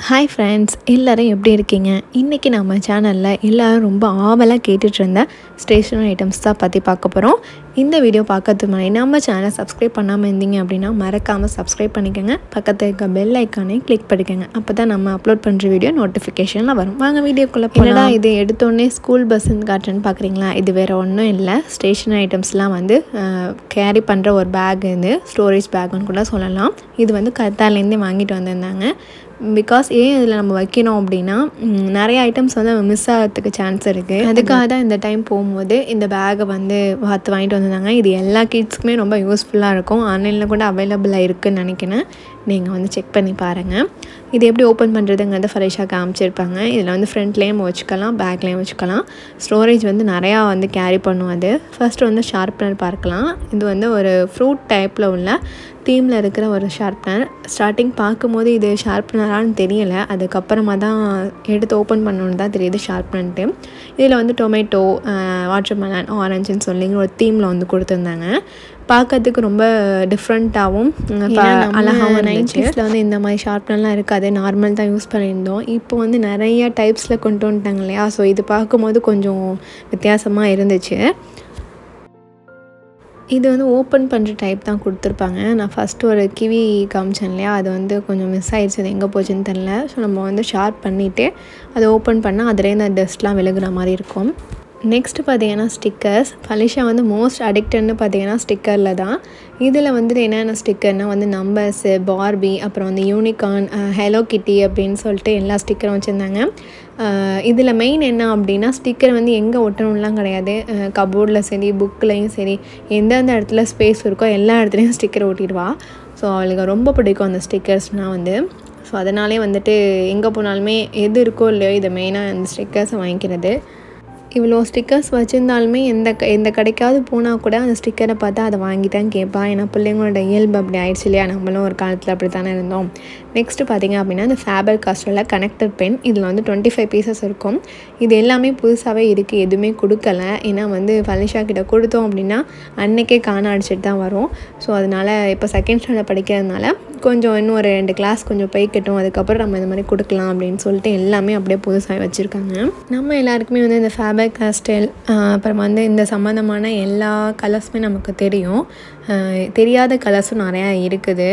Hi friends, எல்லோரும் எப்படி இருக்கீங்க? இன்றைக்கி நம்ம சேனலில் எல்லோரும் ரொம்ப ஆவலாக கேட்டுட்டு இருந்த ஸ்டேஷனரி ஐட்டம்ஸ் தான் பற்றி பார்க்க போகிறோம். இந்த வீடியோ பார்க்கறதுக்கு முன்னாடி நம்ம சேனலை சப்ஸ்கிரைப் பண்ணாமல் இருந்தீங்க அப்படின்னா மறக்காமல் சப்ஸ்கிரைப் பண்ணிக்கோங்க. பக்கத்தில் இருக்க பெல் ஐக்கானே கிளிக் பண்ணிக்கோங்க. அப்போ தான் நம்ம அப்லோட் பண்ணுற வீடியோ நோட்டிஃபிகேஷனில் வரும். வாங்க வீடியோக்குள்ளே போகலாம். இது எடுத்தோடனே ஸ்கூல் பஸ்ஸுன்னு காட்டுன்னு பார்க்குறீங்களா? இது வேறு ஒன்றும் இல்லை. ஸ்டேஷனரி ஐட்டம்ஸ்லாம் வந்து கேரி பண்ணுற ஒரு பேக், இது ஸ்டோரேஜ் பேக்குன்னு கூட சொல்லலாம். இது வந்து கத்தாலேருந்தே வாங்கிட்டு வந்திருந்தாங்க. பிகாஸ் இதில் நம்ம வைக்கணும் அப்படின்னா நிறைய ஐட்டம்ஸ் வந்து மிஸ் ஆகிறதுக்கு சான்ஸ் இருக்குது. அதுக்காக தான் இந்த டைம் போகும்போது இந்த பேக்கை வந்து வாங்கிட்டு வந்திருந்தாங்க. இது எல்லா கிட்ஸ்க்குமே ரொம்ப யூஸ்ஃபுல்லாக இருக்கும். ஆன்லைனில் கூட அவைலபிளாக இருக்குதுன்னு நினைக்கிறேன். நீங்கள் வந்து செக் பண்ணி பாருங்கள். இது எப்படி ஓப்பன் பண்ணுறதுங்கிறத ஃபரிஷாக காமிச்சிருப்பாங்க. இதில் வந்து ஃப்ரண்ட்லேயும் வச்சுக்கலாம், பேக்லேயும் வச்சுக்கலாம். ஸ்டோரேஜ் வந்து நிறையா வந்து கேரி பண்ணும். அது ஃபர்ஸ்ட் வந்து ஷார்ப்னர் பார்க்கலாம். இது வந்து ஒரு ஃப்ரூட் டைப்பில் உள்ள தீமில் இருக்கிற ஒரு ஷார்ப்னர். ஸ்டார்டிங் பார்க்கும்போது இது ஷார்ப்னரான்னு தெரியலை. அதுக்கப்புறமா தான் எடுத்து ஓப்பன் பண்ணணுன்னு தான் தெரியுது ஷார்ப்னர்ன்ட்டு. இதில் வந்து டொமேட்டோ, வாட்டர்மெலன், ஆரஞ்சுன்னு சொல்லி ஒரு தீமில் வந்து கொடுத்துருந்தாங்க. பார்க்கறதுக்கு ரொம்ப டிஃப்ரெண்ட்டாகவும் அழகாகவும். 90s வந்து இந்த மாதிரி ஷார்ப்னர்லாம் இருக்காது, நார்மல் தான் யூஸ் பண்ணியிருந்தோம். இப்போ வந்து நிறைய டைப்ஸில் கொண்டு வந்துட்டாங்க இல்லையா? ஸோ இது பார்க்கும்போது கொஞ்சம் வித்தியாசமாக இருந்துச்சு. இது வந்து ஓப்பன் பண்ணுற டைப் தான் கொடுத்துருப்பாங்க. நான் ஃபஸ்ட்டு ஒரு கிவி காமிச்சேன் இல்லையா? அது வந்து கொஞ்சம் மிஸ் ஆகிடுச்சு, அது எங்கே போச்சுன்னு தெரில. ஸோ நம்ம வந்து ஷார்ப் பண்ணிவிட்டு அதை ஓப்பன் பண்ணால் அதுலேருந்து அந்த டஸ்ட்லாம் விழுகிற மாதிரி இருக்கும். நெக்ஸ்ட்டு பார்த்திங்கன்னா ஸ்டிக்கர்ஸ். ஃபலிஷா வந்து மோஸ்ட் அடிக்டட்னு பார்த்திங்கன்னா ஸ்டிக்கரில் தான். இதில் வந்துட்டு என்னென்ன ஸ்டிக்கர்னால் வந்து நம்பர்ஸு, பார்பி, அப்புறம் வந்து யூனிகார்ன், ஹலோ கிட்டி அப்படின்னு சொல்லிட்டு எல்லா ஸ்டிக்கரும் வச்சுருந்தாங்க. இதில் மெயின் என்ன அப்படின்னா ஸ்டிக்கர் வந்து எங்கே ஒட்டணும்லாம் கிடையாது. கபோர்டில் சரி, புக்லேயும் சரி, எந்தெந்த இடத்துல ஸ்பேஸ் இருக்கோ எல்லா இடத்துலையும் ஸ்டிக்கர் ஒட்டிடுவா. ஸோ அவளுக்கு ரொம்ப பிடிக்கும் அந்த ஸ்டிக்கர்ஸ்னால் வந்து. ஸோ அதனாலே வந்துட்டு எங்கே போனாலுமே எது இருக்கோ இல்லையோ இதை மெயினாக அந்த ஸ்டிக்கர்ஸை வாங்கிக்கிறது. இவ்வளோ ஸ்டிக்கர்ஸ் வச்சுருந்தாலுமே எந்த கடைக்காவது போனால் கூட அந்த ஸ்டிக்கரை பார்த்தா அதை வாங்கி தான் கேட்பா. ஏன்னா பிள்ளைங்களோட இயல்பு அப்படி ஆயிடுச்சு இல்லையா? நம்மளும் ஒரு காலத்தில் அப்படி தானே இருந்தோம். நெக்ஸ்ட்டு பார்த்திங்க அப்படின்னா இந்த ஃபேபர் காஸ்டரில் கனெக்டர் பென். இதில் வந்து 25 பீசஸ் இருக்கும். இது எல்லாமே புதுசாகவே இருக்குது, எதுவுமே கொடுக்கலை. ஏன்னா வந்து ஃபலிஷா கிட்ட கொடுத்தோம் அப்படின்னா அன்றைக்கே காண அடிச்சிட்டு தான் வரும். ஸோ அதனால் இப்போ செகண்ட் ஸ்டாண்டர்ட் படிக்கிறதுனால கொஞ்சம் இன்னும் ஒரு 2 கிளாஸ் கொஞ்சம் போய்க்கட்டும், அதுக்கப்புறம் நம்ம இந்த மாதிரி கொடுக்கலாம் அப்படின்னு சொல்லிட்டு எல்லாமே அப்படியே புதுசாக வச்சுருக்காங்க. நம்ம எல்லாருக்குமே வந்து இந்த ஃபேபர் காஸ்டல் அப்புறம் வந்து இந்த சம்மந்தமான எல்லா கலர்ஸுமே நமக்கு தெரியும். தெரியாத கலர்ஸும் நிறையா இருக்குது.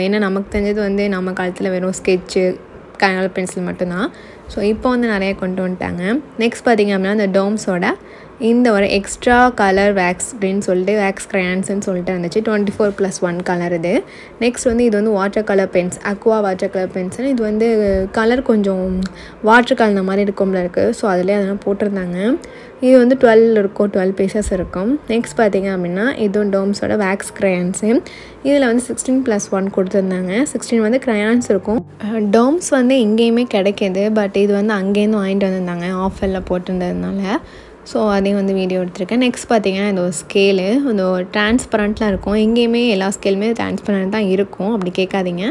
ஏன்னா நமக்கு தெரிஞ்சது வந்து நம்ம காலத்தில் வெறும் ஸ்கெட்சு, கலர் பென்சில் மட்டும்தான். ஸோ இப்போ வந்து நிறையா கொண்டு வந்துட்டாங்க. நெக்ஸ்ட் பார்த்திங்க அப்படின்னா இந்த டோம்ஸோட இந்த ஒரு எக்ஸ்ட்ரா கலர் வேக்ஸ் அப்படின்னு சொல்லிட்டு வேக்ஸ் க்ரையான்ஸ்ன்னு சொல்லிட்டு இருந்துச்சு. 24+1 கலர் இது. நெக்ஸ்ட் வந்து இது வந்து water colour pens, aqua water colour pencil. இது வந்து கலர் கொஞ்சம் வாட்டர் கலந்த மாதிரி இருக்கும்ல இருக்குது. ஸோ அதிலே அதெல்லாம் போட்டிருந்தாங்க. இது வந்து 12 இருக்கும், 12 பீசஸ் இருக்கும். நெக்ஸ்ட் பார்த்திங்க அப்படின்னா இதுவும் டோம்ஸோட வேக்ஸ் க்ரையான்ஸு. இதில் வந்து 16+1 கொடுத்துருந்தாங்க. 16 வந்து க்ரையான்ஸ் இருக்கும். டோம்ஸ் வந்து எங்கேயுமே கிடைக்கிது, பட் இது வந்து அங்கேருந்து வாங்கிட்டு வந்திருந்தாங்க ஆஃபரில் போட்டிருந்ததுனால. ஸோ அதையும் வந்து வீடியோ எடுத்திருக்கேன். நெக்ஸ்ட் பார்த்திங்கன்னா இந்த ஒரு ஸ்கேலு, இந்த ஒரு டிரான்ஸ்பரண்ட்லாம் இருக்கும். எங்கேயுமே எல்லா ஸ்கேலுமே டிரான்ஸ்பரண்ட் தான் இருக்கும், அப்படி கேட்காதீங்க.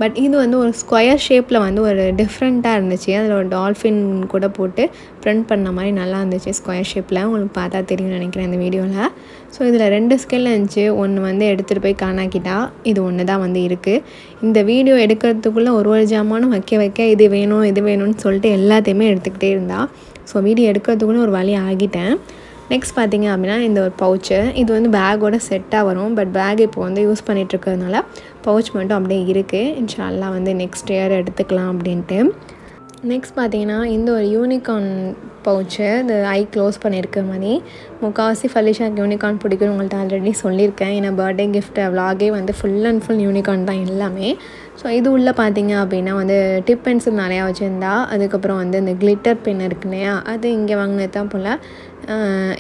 பட் இது வந்து ஒரு ஸ்கொயர் ஷேப்பில் வந்து ஒரு டிஃப்ரெண்ட்டாக இருந்துச்சு. அதில் ஒரு டால்ஃபின் கூட போட்டு ப்ரிண்ட் பண்ண மாதிரி நல்லா இருந்துச்சு ஸ்கொயர் ஷேப்பில். உங்களுக்கு பார்த்தா தெரியும் நினைக்கிறேன் இந்த வீடியோவில். ஸோ இதில் 2 ஸ்கேல் இருந்துச்சு. ஒன்று வந்து எடுத்துகிட்டு போய் காணாக்கிட்டா, இது ஒன்று தான் வந்து இருக்குது. இந்த வீடியோ எடுக்கிறதுக்குள்ளே ஒரு ஜாமானும் வைக்க இது வேணும் இது வேணும்னு சொல்லிட்டு எல்லாத்தையுமே எடுத்துக்கிட்டே இருந்தா. ஸோ வீடியோ எடுக்கிறதுக்குள்ளே ஒரு வழி ஆகிட்டேன். நெக்ஸ்ட் பார்த்திங்க அப்படின்னா இந்த ஒரு பவுச்சு. இது வந்து பேக்கோட செட்டாக வரும். பட் பேக் இப்போ வந்து யூஸ் பண்ணிகிட்ருக்கிறதுனால பவுச் மட்டும் அப்படியே இருக்குது. இன்ஷால்லா வந்து நெக்ஸ்ட் இயர் எடுத்துக்கலாம் அப்படின்ட்டு. நெக்ஸ்ட் பார்த்திங்கன்னா இந்த ஒரு யூனிகார்ன் பவுச்சு. இந்த ஐ க்ளோஸ் பண்ணியிருக்க மாதிரி. முக்கால்வாசி ஃபலிஷாக்கு யூனிகார்ன் பிடிக்கும், உங்கள்கிட்ட ஆல்ரெடி சொல்லியிருக்கேன். ஏன்னா பர்த்டே கிஃப்ட் விலாகே வந்து ஃபுல் அண்ட் ஃபுல் யூனிகார்ன் தான் எல்லாமே. ஸோ இது உள்ளே பார்த்திங்க அப்படின்னா வந்து டிப் பென்சில் நிறையா வச்சுருந்தா. அதுக்கப்புறம் வந்து இந்த கிளிட்டர் பென் இருக்கு இல்லையா? அது இங்கே வாங்கினது தான் போல்.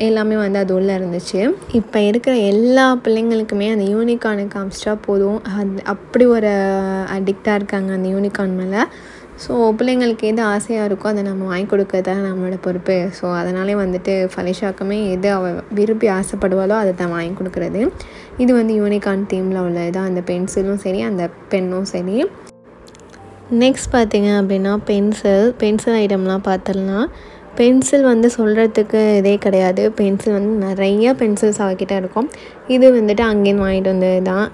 எல்லாமே வந்து அது உள்ளே இருந்துச்சு. இப்போ இருக்கிற எல்லா பிள்ளைங்களுக்குமே அந்த யூனிகார்னை காமிச்சிட்டா போதும், அப்படி ஒரு அடிக்டாக இருக்காங்க அந்த யூனிகார்ன் மேலே. ஸோ பிள்ளைங்களுக்கு எது ஆசையாக இருக்கோ அதை நம்ம வாங்கி கொடுக்கறது தான் நம்மளோட பொறுப்பு. ஸோ அதனாலே வந்துட்டு ஃபலிஷாக்குமே எது அவள் விரும்பி ஆசைப்படுவாளோ அதை தான் வாங்கி கொடுக்குறது. இது வந்து யூனிகார்ன் தீமில் உள்ளது தான், அந்த பென்சிலும் சரி அந்த பென்னும் சரி. நெக்ஸ்ட் பார்த்திங்க அப்படின்னா பென்சில் ஐட்டம்லாம் பார்த்துடலாம். பென்சில் வந்து சொல்கிறதுக்கு இதே கிடையாது. பென்சில் வந்து நிறைய பென்சில்ஸ் அவகிட்ட இருக்கும். இது வந்துட்டு அங்கேருந்து வாங்கிட்டு வந்தது தான்.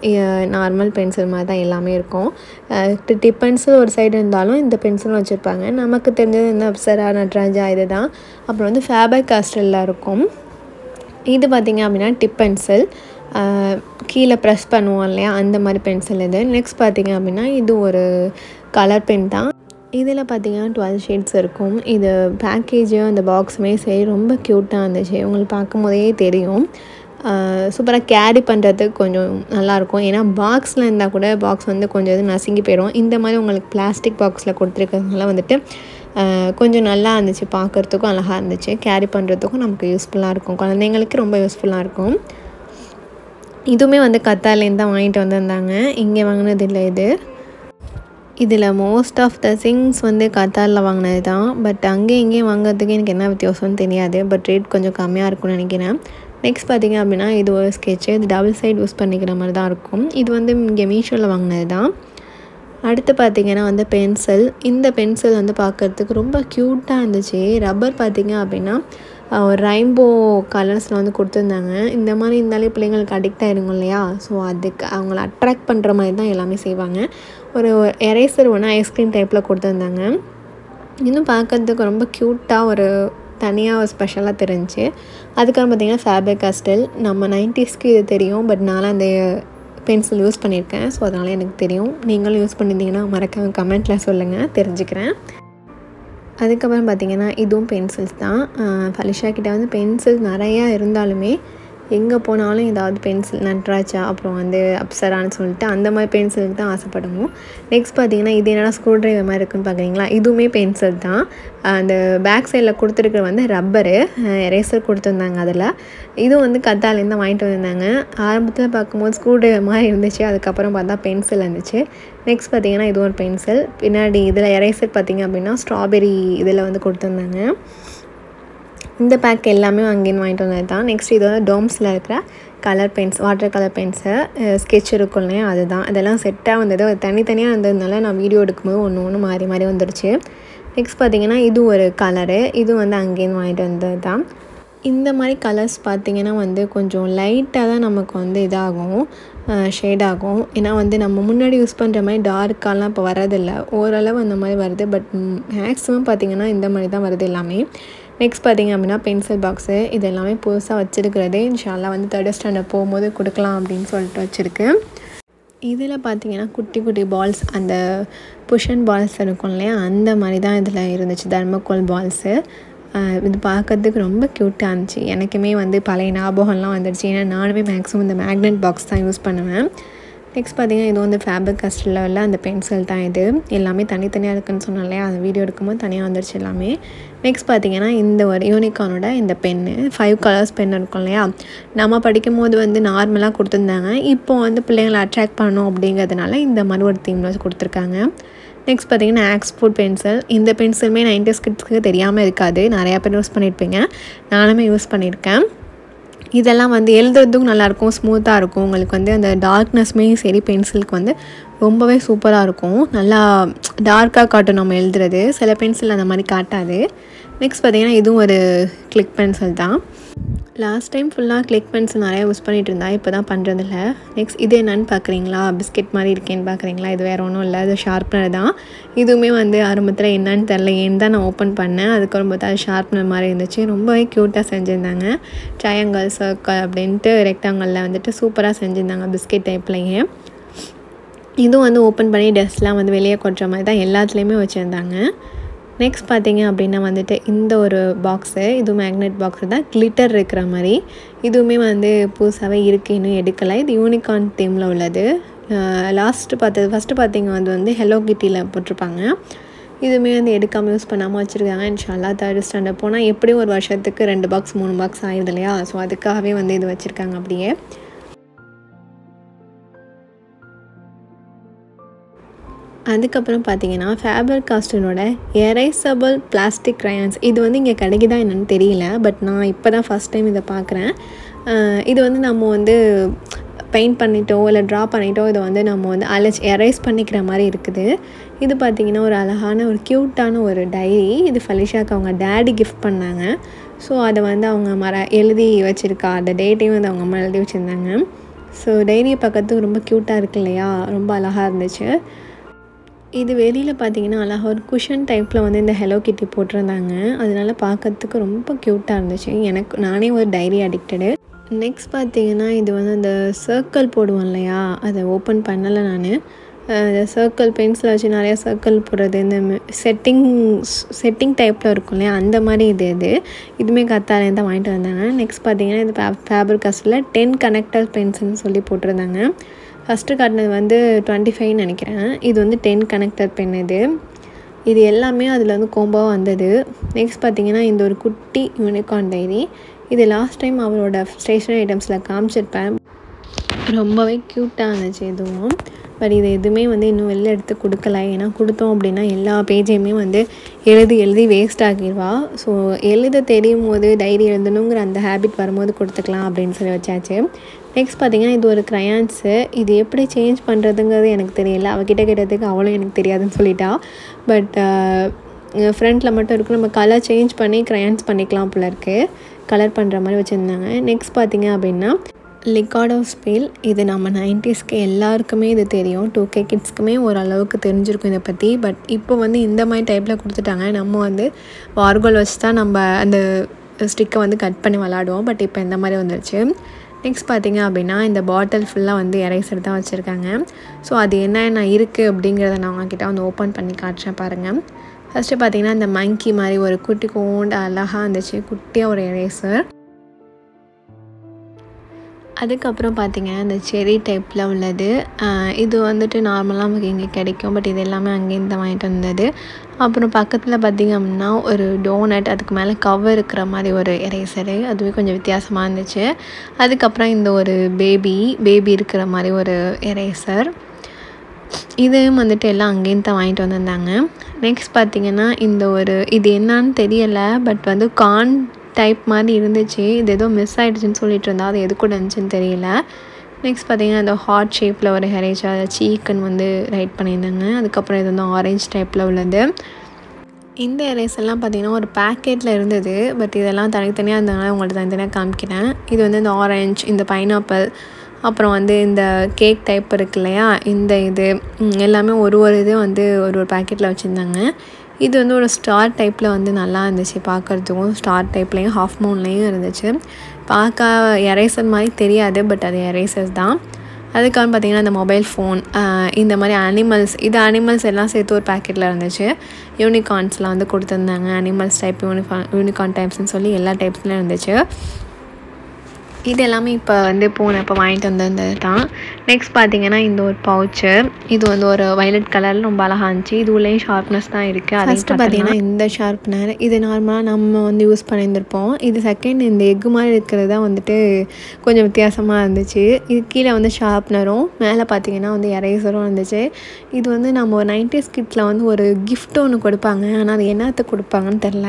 நார்மல் பென்சில் மாதிரி தான் எல்லாமே இருக்கும். டிப் பென்சில் ஒரு சைடு இருந்தாலும் இந்த பென்சிலும் வச்சுருப்பாங்க. நமக்கு தெரிஞ்சது இந்த அப்சரா, நட்ராஜா இது தான். அப்புறம் வந்து ஃபேபர் காஸ்டலில் இருக்கும். இது பார்த்திங்க அப்படின்னா டிப் பென்சில், கீழே ப்ரெஸ் பண்ணுவோம் இல்லையா, அந்த மாதிரி பென்சில் இது. நெக்ஸ்ட் பார்த்திங்க அப்படின்னா இது ஒரு கலர் பென் தான். இதில் பார்த்திங்கன்னா 12 ஷேட்ஸ் இருக்கும். இது பேக்கேஜும் அந்த பாக்ஸுமே சரி ரொம்ப க்யூட்டாக இருந்துச்சு. உங்களுக்கு பார்க்கும் போதே தெரியும். சூப்பராக கேரி பண்ணுறதுக்கு கொஞ்சம் நல்லாயிருக்கும். ஏன்னா பாக்ஸில் இருந்தால் கூட பாக்ஸ் வந்து கொஞ்சம் இது நசுங்கி போயிடும். இந்த மாதிரி உங்களுக்கு பிளாஸ்டிக் பாக்ஸில் கொடுத்துருக்கிறதுனால வந்துட்டு கொஞ்சம் நல்லா இருந்துச்சு, பார்க்குறதுக்கும் அழகாக இருந்துச்சு, கேரி பண்ணுறதுக்கும் நமக்கு யூஸ்ஃபுல்லாக இருக்கும். குழந்தைங்களுக்கு ரொம்ப யூஸ்ஃபுல்லாக இருக்கும். இதுவுமே வந்து கத்தாலேருந்து தான் வாங்கிட்டு வந்திருந்தாங்க, இங்கே வாங்கினது இல்லை. இதில் மோஸ்ட் ஆஃப் த திங்ஸ் வந்து கத்தாரில் வாங்கினது தான். பட் அங்கே இங்கேயும் வாங்குறதுக்கு எனக்கு என்ன வித்தியாசம்னு தெரியாது. பட் ரேட் கொஞ்சம் கம்மியாக இருக்கும்னு நினைக்கிறேன். நெக்ஸ்ட் பார்த்திங்க அப்படின்னா இது ஒரு ஸ்கெட்சு. இது டபுள் சைடு யூஸ் பண்ணிக்கிற மாதிரி தான் இருக்கும். இது வந்து இங்கே மீஷோவில் வாங்கினது தான். அடுத்து பார்த்திங்கன்னா வந்து பென்சில். இந்த பென்சில் வந்து பார்க்குறதுக்கு ரொம்ப க்யூட்டாக இருந்துச்சு. ரப்பர் பார்த்திங்க அப்படின்னா ஒரு ரெயின்போ கலர்ஸில் வந்து கொடுத்துருந்தாங்க. இந்த மாதிரி இருந்தாலே பிள்ளைங்களுக்கு அடிக்ட் ஆகிடுங்க இல்லையா, ஸோ அதுக்கு அவங்கள அட்ராக்ட் பண்ணுற மாதிரி தான் எல்லாமே செய்வாங்க. ஒரு எரேசர் ஒன்று ஐஸ்கிரீம் டைப்பில் கொடுத்துருந்தாங்க. இன்னும் பார்க்குறதுக்கு ரொம்ப க்யூட்டாக ஒரு தனியாக ஒரு ஸ்பெஷலாக தெரிஞ்சிச்சு. அதுக்கப்புறம் பார்த்திங்கன்னா ஃபேபர் காஸ்டல். நம்ம 90ஸ்க்கு இது தெரியும், பட் நானும் அந்த பென்சில் யூஸ் பண்ணியிருக்கேன். ஸோ அதனால் எனக்கு தெரியும். நீங்களும் யூஸ் பண்ணியிருந்தீங்கன்னா மறக்காம கமெண்ட்டில் சொல்லுங்கள், தெரிஞ்சுக்கிறேன். அதுக்கப்புறம் பார்த்திங்கன்னா இதுவும் பென்சில்ஸ் தான். ஃபலிஷா கிட்டே வந்து பென்சில் நிறையா இருந்தாலுமே எங்கே போனாலும் ஏதாவது பென்சில், நட்ராஜா, அப்புறம் வந்து அப்சரான்னு சொல்லிட்டு அந்த மாதிரி பென்சிலுக்கு தான் ஆசைப்படுவோம். நெக்ஸ்ட் பார்த்திங்கன்னா இது என்னடா ஸ்க்ரூ ட்ரைவர் மாதிரி இருக்குன்னு பார்க்குறீங்களா, இதுவுமே பென்சில் தான். அந்த பேக் சைடில் கொடுத்துருக்குற வந்து ரப்பரு, எரேசர் கொடுத்துருந்தாங்க. அதில் இதுவும் வந்து கத்தாலேருந்து தான் வாங்கிட்டு வந்திருந்தாங்க. ஆரம்பத்தில் பார்க்கும்போது ஸ்க்ரூ ட்ரைவர் மாதிரி இருந்துச்சு, அதுக்கப்புறம் பார்த்தா பென்சில் இருந்துச்சு. நெக்ஸ்ட் பார்த்திங்கன்னா இது ஒரு பென்சில். பின்னாடி இதில் எரேசர் பார்த்திங்க அப்படின்னா ஸ்ட்ராபெரி இதில் வந்து கொடுத்துருந்தாங்க. இந்த பேக் எல்லாமே அங்கேருந்து வாங்கிட்டு வந்தது தான். நெக்ஸ்ட் இது வந்து டோம்ஸில் இருக்கிற colour pens, water colour pens, sketch இருக்கும் இல்லையா, அதுதான். அதெல்லாம் செட்டாக வந்தது. தனித்தனியாக இருந்ததுனால நான் வீடியோ எடுக்கும்போது ஒன்று மாறி மாறி வந்துடுச்சு. நெக்ஸ்ட் பார்த்திங்கன்னா இது ஒரு கலரு. இது வந்து அங்கேருந்து வாங்கிட்டு வந்தது தான். இந்த மாதிரி கலர்ஸ் பார்த்திங்கன்னா வந்து கொஞ்சம் லைட்டாக தான் நமக்கு வந்து இதாகும், ஷேட் ஆகும். ஏன்னா வந்து நம்ம முன்னாடி யூஸ் பண்ணுற மாதிரி டார்க்காலாம் இப்போ வரதில்லை, ஓரளவு அந்த மாதிரி வருது. பட் மேக்ஸிமம் பார்த்திங்கன்னா இந்த மாதிரி தான் வருது எல்லாமே. நெக்ஸ்ட் பார்த்திங்க அப்படின்னா பென்சில் பாக்ஸு. இது எல்லாமே புதுசாக வச்சுருக்கிறது. இன்ஷால்லா வந்து 3rd ஸ்டாண்டர்ட் போகும்போது கொடுக்கலாம் அப்படின்னு சொல்லிட்டு வச்சுருக்கு. இதில் பார்த்திங்கன்னா குட்டி குட்டி பால்ஸ், அந்த புஷன் பால்ஸ் இருக்கும் இல்லையா, அந்த மாதிரி தான் இதில் இருந்துச்சு, தர்மக்கோல் பால்ஸு. இது பார்க்கறதுக்கு ரொம்ப க்யூட்டாக இருந்துச்சு. எனக்குமே வந்து பழைய ஞாபகம்லாம் வந்துடுச்சு. ஏன்னா நானுமே மேக்ஸிமம் இந்த மேக்னெட் பாக்ஸ் தான் யூஸ் பண்ணுவேன். நெக்ஸ்ட் பார்த்திங்கன்னா இது வந்து ஃபேபர் காஸ்டலில் உள்ள அந்த பென்சில் தான். இது எல்லாமே தனித்தனியாக இருக்குதுன்னு சொன்னேன் இல்லையா, அந்த வீடியோ எடுக்கும்போது தனியாக வந்துடுச்சு எல்லாமே. நெக்ஸ்ட் பார்த்திங்கன்னா இந்த ஒரு யூனிகார்னோட இந்த பென்னு, 5 கலர்ஸ் பென் இருக்கும் இல்லையா, நம்ம படிக்கும் போது வந்து நார்மலாக கொடுத்துருந்தாங்க. இப்போ வந்து பிள்ளைங்களை அட்ராக்ட் பண்ணணும் அப்படிங்கிறதுனால இந்த மாதிரி ஒரு தீமில் வச்சு கொடுத்துருக்காங்க. நெக்ஸ்ட் பார்த்திங்கன்னா ஆக்ஸ்ஃபோர்ட் பென்சில். இந்த பென்சிலுமே 90s கிட்ஸ்க்கு தெரியாமல் இருக்காது, நிறையா பேர் யூஸ் பண்ணியிருப்பீங்க, நானுமே யூஸ் பண்ணியிருக்கேன். இதெல்லாம் வந்து எழுதுறதுக்கும் நல்லாயிருக்கும், ஸ்மூத்தாக இருக்கும். உங்களுக்கு வந்து அந்த டார்க்னஸ்மே சரி பென்சிலுக்கு வந்து ரொம்பவே சூப்பராக இருக்கும். நல்லா டார்க்காக காட்டும் நம்ம எழுதுறது. சில பென்சில் அந்த மாதிரி காட்டாது. நெக்ஸ்ட் பார்த்திங்கன்னா இதுவும் ஒரு கிளிக் பென்சில் தான். லாஸ்ட் டைம் ஃபுல்லாக கிளிக் பென்சில் நிறையா யூஸ் பண்ணிகிட்டு இருந்தா, இப்போ தான் பண்ணுறதில்ல. நெக்ஸ்ட் இது என்னென்னு பார்க்குறீங்களா, பிஸ்கெட் மாதிரி இருக்கேன்னு பார்க்குறீங்களா, இது வேறு ஒன்றும் இல்லை, அது ஷார்ப்னர் தான். இதுவுமே வந்து ஆரம்பத்தில் என்னன்னு தெரில, ஏன்னு தான் நான் ஓப்பன் பண்ணேன். அதுக்கப்புறம் பார்த்தா அது ஷார்ப்னர் மாதிரி இருந்துச்சு. ரொம்பவே க்யூட்டாக செஞ்சுருந்தாங்க. ட்ரையாங்கல், சர்க்கிள் அப்படின்ட்டு ரெக்டாங்கலில் வந்துட்டு சூப்பராக செஞ்சுருந்தாங்க, பிஸ்கெட் டைப்லேயே. இதுவும் வந்து ஓப்பன் பண்ணி டஸ்ட்லாம் வந்து வெளியே கொட்டுற மாதிரி தான் எல்லாத்துலேயுமே வச்சுருந்தாங்க. நெக்ஸ்ட் பார்த்திங்க அப்படின்னா வந்துட்டு இந்த ஒரு பாக்ஸு, இது மேக்னெட் பாக்ஸு தான், கிளிட்டர் இருக்கிற மாதிரி. இதுவுமே வந்து புதுசாகவே இருக்குது, இன்னும் எடுக்கலை. இது யூனிகார்ன் தீமில் உள்ளது. ஃபஸ்ட்டு பார்த்திங்க வந்து ஹெலோ கிட்டியில் போட்டிருப்பாங்க. இதுவுமே வந்து எடுக்காமல் யூஸ் பண்ணாமல் வச்சுருக்காங்க. இன்ஷால்லா 3rd ஸ்டாண்டர்ட் போனால் எப்படியும் ஒரு வருஷத்துக்கு 2 பாக்ஸ் 3 பாக்ஸ் ஆயிடுது இல்லையா, ஸோ அதுக்காகவே வந்து இது வச்சுருக்காங்க அப்படியே. அதுக்கப்புறம் பார்த்திங்கன்னா ஃபேபர் காஸ்டலோட எரேசபிள் பிளாஸ்டிக் க்ரையான்ஸ். இது வந்து இங்கே கிடைக்குதா என்னென்னு தெரியல, பட் நான் இப்போ தான் ஃபஸ்ட் டைம் இதை பார்க்குறேன். இது வந்து நம்ம வந்து பெயிண்ட் பண்ணிட்டோ இல்லை ட்ரா பண்ணிட்டோ இதை வந்து நம்ம வந்து எரேஸ் பண்ணிக்கிற மாதிரி இருக்குது. இது பார்த்திங்கன்னா ஒரு அழகான ஒரு க்யூட்டான ஒரு டைரி. இது ஃபலிஷாவுக்கு அவங்க டேடி கிஃப்ட் பண்ணாங்க. ஸோ அதை வந்து அவங்க எழுதி வச்சுருக்கா. அந்த டேட்டையும் வந்து அவங்க அம்மா எழுதி வச்சுருந்தாங்க. ஸோ டைரியை பார்க்கறதுக்கு ரொம்ப க்யூட்டாக இருக்கு இல்லையா, ரொம்ப அழகாக இருந்துச்சு. இது வெளியில் பார்த்திங்கன்னா அழகாக ஒரு குஷன் டைப்பில் வந்து இந்த ஹெலோ கிட்டி போட்டிருந்தாங்க. அதனால பார்க்கறதுக்கு ரொம்ப க்யூட்டாக இருந்துச்சு. நானே ஒரு டைரி அடிக்டடு. நெக்ஸ்ட் பார்த்திங்கன்னா இது வந்து அந்த சர்க்கிள் போடுவோம் இல்லையா, அதை ஓப்பன் பண்ணலை நான். இந்த சர்க்கிள் பென்சில் வச்சு நிறையா சர்க்கிள் போடுறது, இந்த செட்டிங் டைப்பில் இருக்கும் இல்லையா, அந்த மாதிரி இதுவுமே கத்தாலேருந்து தான் வாங்கிட்டு வந்தாங்க. நெக்ஸ்ட் பார்த்திங்கன்னா இது ஃபேபர் காஸ்டில் 10 கனெக்டர் பென்சில்னு சொல்லி போட்டிருந்தாங்க. ஃபஸ்ட்டு காட்டினது வந்து 25 நினைக்கிறேன். இது வந்து 10 கனெக்டர் பென். இது எல்லாமே அதில் வந்து கோம்பாக வந்தது. நெக்ஸ்ட் பார்த்திங்கன்னா இந்த ஒரு குட்டி யூனிகார்ன் டைரி. இது லாஸ்ட் டைம் அவரோட ஸ்டேஷ்னரி ஐட்டம்ஸில் காமிச்சிருப்பேன். ரொம்பவே க்யூட்டாக இருந்துச்சு இதுவும். பட் இது எதுவுமே வந்து இன்னும் வெளில எடுத்து கொடுக்கல. ஏன்னா கொடுத்தோம் அப்படின்னா எல்லா பேஜையுமே வந்து எழுதி வேஸ்ட் ஆகிடுவா. ஸோ எழுத தெரியும் போது டைரி எழுதணுங்கிற அந்த ஹேபிட் வரும்போது கொடுத்துக்கலாம் அப்படின்னு சொல்லி வச்சாச்சு. நெக்ஸ்ட் பார்த்திங்கன்னா இது ஒரு க்ரையான்ஸு. இது எப்படி சேஞ்ச் பண்ணுறதுங்கிறது எனக்கு தெரியல. அவகிட்ட கேட்டதுக்கு அவளும் எனக்கு தெரியாதுன்னு சொல்லிட்டா. பட் ஃப்ரண்ட்டில் மட்டும் இருக்கும், நம்ம கலர் சேஞ்ச் பண்ணி க்ரையான்ஸ் பண்ணிக்கலாம் போல இருக்குது. கலர் பண்ணுற மாதிரி வச்சுருந்தாங்க. நெக்ஸ்ட் பார்த்திங்க அப்படின்னா லிகார்டோ ஸ்பேல். இது நம்ம 90ஸ்க்கு எல்லாருக்குமே இது தெரியும். 2K கிட்ஸ்க்குமே ஓரளவுக்கு தெரிஞ்சிருக்கும் இதை பற்றி. பட் இப்போ வந்து இந்த மாதிரி டைப்பில் கொடுத்துட்டாங்க. நம்ம வந்து வார்கோல் வச்சு தான் நம்ம அந்த ஸ்டிக்கை வந்து கட் பண்ணி விளாடுவோம். பட் இப்போ இந்த மாதிரி வந்துருச்சு. நெக்ஸ்ட் பார்த்திங்க அப்படின்னா இந்த பாட்டில் ஃபுல்லாக வந்து எரேசர் தான் வச்சுருக்காங்க. ஸோ அது என்ன இருக்குது அப்படிங்கிறத நான் அவங்கக்கிட்ட வந்து ஓப்பன் பண்ணி காட்டுறேன் பாருங்கள். ஃபஸ்ட்டு பார்த்திங்கன்னா இந்த மங்கி மாதிரி ஒரு குட்டி கோண்டு அழகாக இருந்துச்சு, குட்டியாக ஒரு எரேசர். அதுக்கப்புறம் பார்த்திங்கன்னா இந்த செரி டைப்பில் உள்ளது. இது வந்துட்டு நார்மலாக நமக்கு இங்கே கிடைக்கும். பட் இது எல்லாமே அங்கேருந்து வாங்கிட்டு வந்தது. அப்புறம் பக்கத்தில் பார்த்திங்க அப்படின்னா ஒரு டோனட், அதுக்கு மேலே கவர் இருக்கிற மாதிரி ஒரு எரேசரு. அதுவே கொஞ்சம் வித்தியாசமாக இருந்துச்சு. அதுக்கப்புறம் இந்த ஒரு பேபி இருக்கிற மாதிரி ஒரு எரேசர். இதுவும் வந்துட்டு எல்லாம் அங்கேருந்து தான் வாங்கிட்டு வந்திருந்தாங்க. நெக்ஸ்ட் பார்த்திங்கன்னா இது என்னான்னு தெரியலை. பட் வந்து கார்ன் டைப் மாதிரி இருந்துச்சு. இது ஏதோ மிஸ் ஆகிடுச்சின்னு சொல்லிட்டு இருந்தால் அது எது கூட இருந்துச்சுன்னு தெரியல. நெக்ஸ்ட் பார்த்திங்கன்னா அந்த ஹார்ட் ஷேப்பில் ஒரு ஹெரேஜா சீக்கன் வந்து ரைட் பண்ணியிருந்தாங்க. அதுக்கப்புறம் இது வந்து ஆரஞ்சு டைப்பில் உள்ளது. இந்த எரேசர்லாம் பார்த்திங்கன்னா ஒரு பேக்கெட்டில் இருந்தது. பட் இதெல்லாம் தனித்தனியாக இருந்ததுனால உங்கள்கிட்ட தனித்தனியாக காமிக்கிறேன். இது வந்து இந்த ஆரஞ்சு, இந்த பைனாப்பிள், அப்புறம் வந்து இந்த கேக் டைப் இருக்கு இல்லையா, இது எல்லாமே ஒரு இது வந்து ஒரு பேக்கெட்டில் வச்சுருந்தாங்க. இது வந்து ஒரு ஸ்டார் டைப்பில் வந்து நல்லா இருந்துச்சு பார்க்குறதுக்கும். ஸ்டார் டைப்லேயும் ஹாஃப் மூன்லேயும் இருந்துச்சு. பார்க்க எரேசர் மாதிரி தெரியாது, பட் அது எரேசர்ஸ் தான். அதுக்காக பார்த்திங்கன்னா இந்த மொபைல் ஃபோன், இந்த மாதிரி அனிமல்ஸ் எல்லாம் சேர்த்து ஒரு பேக்கெட்டில் இருந்துச்சு. யூனிகார்ன்ஸ்லாம் வந்து கொடுத்துருந்தாங்க. அனிமல்ஸ் டைப், யூனிகார்ன் டைப்ஸ்னு சொல்லி எல்லா டைப்ஸ்லாம் இருந்துச்சு. இது எல்லாமே இப்போ வந்து போனப்போ வாங்கிட்டு வந்திருந்தது தான். நெக்ஸ்ட் பார்த்திங்கன்னா இந்த ஒரு பவுச்சு. இது வந்து ஒரு வயலட் கலரில் ரொம்ப அழகாக இருந்துச்சு. இது உள்ளேயும் ஷார்ப்னஸ் தான் இருக்குது. ஃபஸ்ட்டு பார்த்திங்கன்னா இந்த ஷார்ப்னர் இது நார்மலாக நம்ம வந்து யூஸ் பண்ணியிருந்திருப்போம். இது செகண்ட் இந்த எக்கு மாதிரி இருக்கிறது தான் வந்துட்டு கொஞ்சம் வித்தியாசமாக இருந்துச்சு. இது கீழே வந்து ஷார்ப்னரும், மேலே பார்த்திங்கன்னா வந்து எரேசரும் இருந்துச்சு. இது வந்து நம்ம ஒரு 90s கிட்ஸில் வந்து ஒரு கிஃப்ட் ஒன்று கொடுப்பாங்க. ஆனால் அது என்னத்துக்கு கொடுப்பாங்கன்னு தெரில.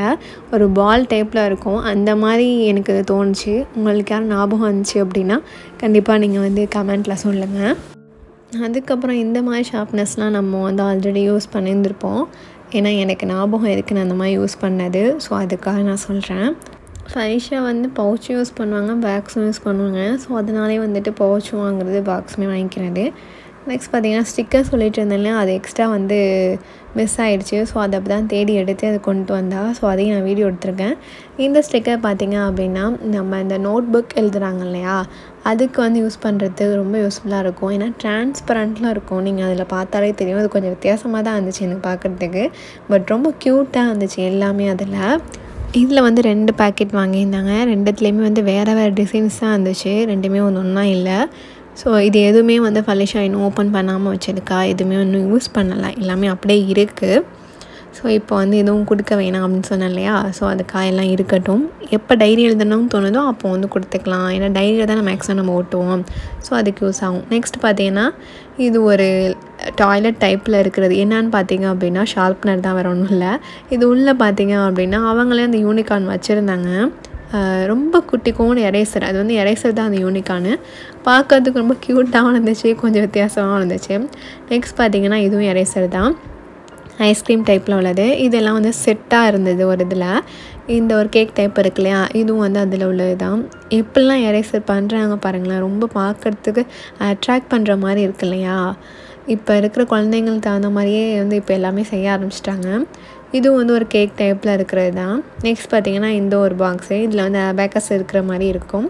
ஒரு பால் டைப்பில் இருக்கும். அந்த மாதிரி எனக்கு தோணுச்சு. உங்களுக்கு யாரும் ஞாபகம் இருந்துச்சு அப்படின்னா கண்டிப்பாக நீங்கள் வந்து கமெண்ட்டில் சொல்லுங்கள். அதுக்கப்புறம் இந்த மாதிரி ஷார்ப்னஸ்லாம் நம்ம வந்து ஆல்ரெடி யூஸ் பண்ணியிருந்திருப்போம். ஏன்னா எனக்கு ஞாபகம் இருக்குது நான் அந்த மாதிரி யூஸ் பண்ணது. ஸோ அதுக்காக நான் சொல்கிறேன். ஃபைஷா வந்து பவுச்சும் யூஸ் பண்ணுவாங்க, பேக்ஸும் யூஸ் பண்ணுவாங்க. ஸோ அதனாலே வந்துட்டு பவுச்சும் வாங்குறது, பாக்ஸுமே வாங்கிக்கிறது. நெக்ஸ்ட் பார்த்திங்கன்னா ஸ்டிக்கர் சொல்லிட்டு இருந்தேன்ல, அது எக்ஸ்ட்ரா வந்து மிஸ் ஆகிடுச்சு. ஸோ அதை அப்படி தான் தேடி எடுத்து அதை கொண்டு வந்தால். ஸோ அதையும் நான் வீடியோ எடுத்திருக்கேன். இந்த ஸ்டிக்கர் பார்த்திங்க அப்படின்னா நம்ம இந்த நோட் புக் எழுதுகிறாங்க இல்லையா, அதுக்கு வந்து யூஸ் பண்ணுறது ரொம்ப யூஸ்ஃபுல்லாக இருக்கும். ஏன்னா டிரான்ஸ்பரண்ட்லாம் இருக்கும். நீங்கள் அதில் பார்த்தாலே தெரியும். அது கொஞ்சம் வித்தியாசமாக தான் இருந்துச்சு எனக்கு பார்க்குறதுக்கு. பட் ரொம்ப க்யூட்டாக இருந்துச்சு எல்லாமே. இதில் வந்து 2 பேக்கெட் வாங்கியிருந்தாங்க. 2த்துலேயுமே வந்து வேறு டிசைன்ஸ் தான் இருந்துச்சு. 2மே ஒன்றா இல்லை. ஸோ இது எதுவுமே வந்து ஃபலிஷா இன்னும் ஓப்பன் பண்ணாமல் வச்சதுக்கா, எதுவுமே இன்னும் யூஸ் பண்ணலை. எல்லாமே அப்படியே இருக்குது. ஸோ இப்போ வந்து எதுவும் கொடுக்க வேணாம் அப்படின்னு சொன்னேன் இல்லையா. ஸோ அது காயெல்லாம் இருக்கட்டும். எப்போ டைரி எழுதணும்னு தோணுதோ அப்போ வந்து கொடுத்துக்கலாம். ஏன்னா டைரியில் தான் மேக்ஸிமம் நம்ம ஓட்டுவோம். ஸோ அதுக்கு யூஸ் ஆகும். நெக்ஸ்ட் பார்த்திங்கன்னா இது ஒரு டாய்லெட் டைப்பில் இருக்கிறது. என்னான்னு பார்த்திங்க அப்படின்னா ஷார்ப்னர் தான், வேறு ஒன்றும் இல்லை. இது உள்ளே பார்த்திங்க அப்படின்னா அவங்களே அந்த யூனிகார்ன் வச்சுருந்தாங்க. ரொம்ப குட்டிக்கோன்னு எரேசர். அது வந்து எரேசர் தான் அது யூனிக்கானு. பார்க்கறதுக்கு ரொம்ப க்யூட்டாகவும் இருந்துச்சு, கொஞ்சம் வித்தியாசமாகவும் இருந்துச்சு. நெக்ஸ்ட் பார்த்திங்கன்னா இதுவும் எரேசர் தான், ஐஸ்கிரீம் டைப்பில் உள்ளது. இதெல்லாம் வந்து செட்டாக இருந்தது ஒரு இதில். இந்த ஒரு கேக் டைப் இருக்கு இல்லையா, இதுவும் வந்து அதில் உள்ளது தான். எப்படிலாம் எரேசர் பண்ணுறாங்க பாருங்களேன், ரொம்ப பார்க்குறதுக்கு அட்ராக்ட் பண்ணுற மாதிரி இருக்கு இல்லையா. இப்போ இருக்கிற குழந்தைங்களுக்கு தகுந்த மாதிரியே வந்து இப்போ எல்லாமே செய்ய ஆரம்பிச்சிட்டாங்க. இதுவும் வந்து ஒரு கேக் டைப்பில் இருக்கிறது தான். நெக்ஸ்ட் பார்த்திங்கன்னா இந்த ஒரு பாக்ஸு, இதில் வந்து அபாக்கஸ் இருக்கிற மாதிரி இருக்கும்.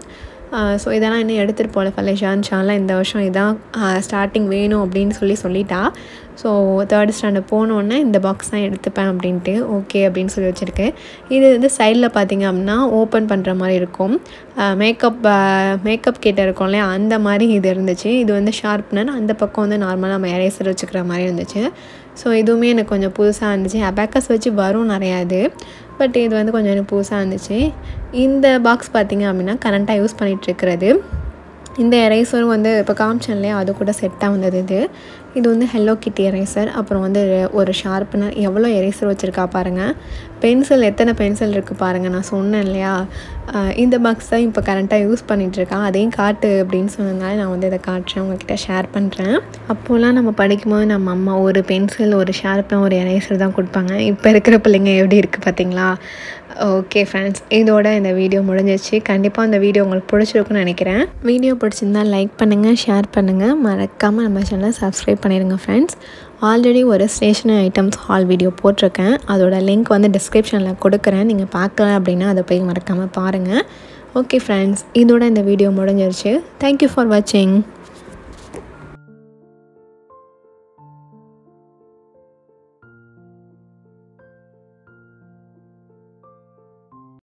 ஸோ இதெல்லாம் இன்னும் எடுத்துகிட்டு போகல ஃபலிஷான். இன்ஷாஅல்லாஹ் இந்த வருஷம் இதான் ஸ்டார்டிங் வேணும் அப்படின்னு சொல்லிட்டா. ஸோ 3rd ஸ்டாண்டர்ட் போனோடனே இந்த பாக்ஸ் தான் எடுத்துப்பேன் அப்படின்ட்டு ஓகே அப்படின்னு சொல்லி வச்சுருக்கேன். இது வந்து சைடில் பார்த்திங்க அப்படின்னா ஓப்பன் பண்ணுற மாதிரி இருக்கும். மேக்கப் கிட்ட இருக்கும் இல்லையா, அந்த மாதிரி இது இருந்துச்சு. இது வந்து ஷார்ப்னர், அந்த பக்கம் வந்து நார்மலாக நம்ம எரேசர் வச்சுக்கிற மாதிரி இருந்துச்சு. ஸோ இதுவுமே எனக்கு கொஞ்சம் புதுசாக இருந்துச்சு. அபாக்கஸ் வச்சு வரும் நிறையா இது, பட் இது வந்து கொஞ்சம் எனக்கு புதுசாக இருந்துச்சு. இந்த பாக்ஸ் பார்த்திங்க அப்படின்னா கரண்ட்டாக யூஸ் பண்ணிகிட்ருக்கிறது. இந்த எரேசரும் வந்து இப்போ காமிச்சேன் இல்லையா, அது கூட செட்டாக வந்தது. இது வந்து ஹெலோ கிட்டி எரேசர். அப்புறம் வந்து ஒரு ஷார்ப்னர். எவ்வளோ எரேசர் வச்சுருக்கா பாருங்கள். பென்சில் எத்தனை பென்சில் இருக்குது பாருங்கள். நான் சொன்னேன் இல்லையா, இந்த பாக்ஸ் தான் இப்போ கரண்ட்டாக யூஸ் பண்ணிகிட்ருக்கான். அதையும் காட்டு அப்படின்னு சொன்னதுனால நான் வந்து இதை காட்டுறேன், உங்கள்கிட்ட ஷேர் பண்ணுறேன். அப்போலாம் நம்ம படிக்கும்போது நம்ம அம்மா ஒரு பென்சில், ஒரு ஷார்ப்னர், ஒரு எரேசர் தான் கொடுப்பாங்க. இப்போ இருக்கிற பிள்ளைங்க எப்படி இருக்குது பார்த்தீங்களா. ஓகே ஃப்ரெண்ட்ஸ், இதோட இந்த வீடியோ முடிஞ்சிச்சு. கண்டிப்பாக இந்த வீடியோ உங்களுக்கு பிடிச்சிருக்குன்னு நினைக்கிறேன். வீடியோ பிடிச்சிருந்தால் லைக் பண்ணுங்கள், ஷேர் பண்ணுங்கள், மறக்காமல் நம்ம சேனலை சப்ஸ்கிரைப் பண்ணிடுங்க ஃப்ரெண்ட்ஸ். ஆல்ரெடி ஒரு ஸ்டேஷனரி ஐட்டம்ஸ் ஹால் வீடியோ போட்டிருக்கேன். அதோட லிங்க் வந்து டிஸ்கிரிப்ஷனில் கொடுக்குறேன். நீங்கள் பார்க்கல அப்படின்னா அதை போய் மறக்காமல் பாருங்கள். ஓகே ஃப்ரெண்ட்ஸ், இதோட இந்த வீடியோ முடிஞ்சிருச்சு. தேங்க்யூ ஃபார் வாட்சிங்.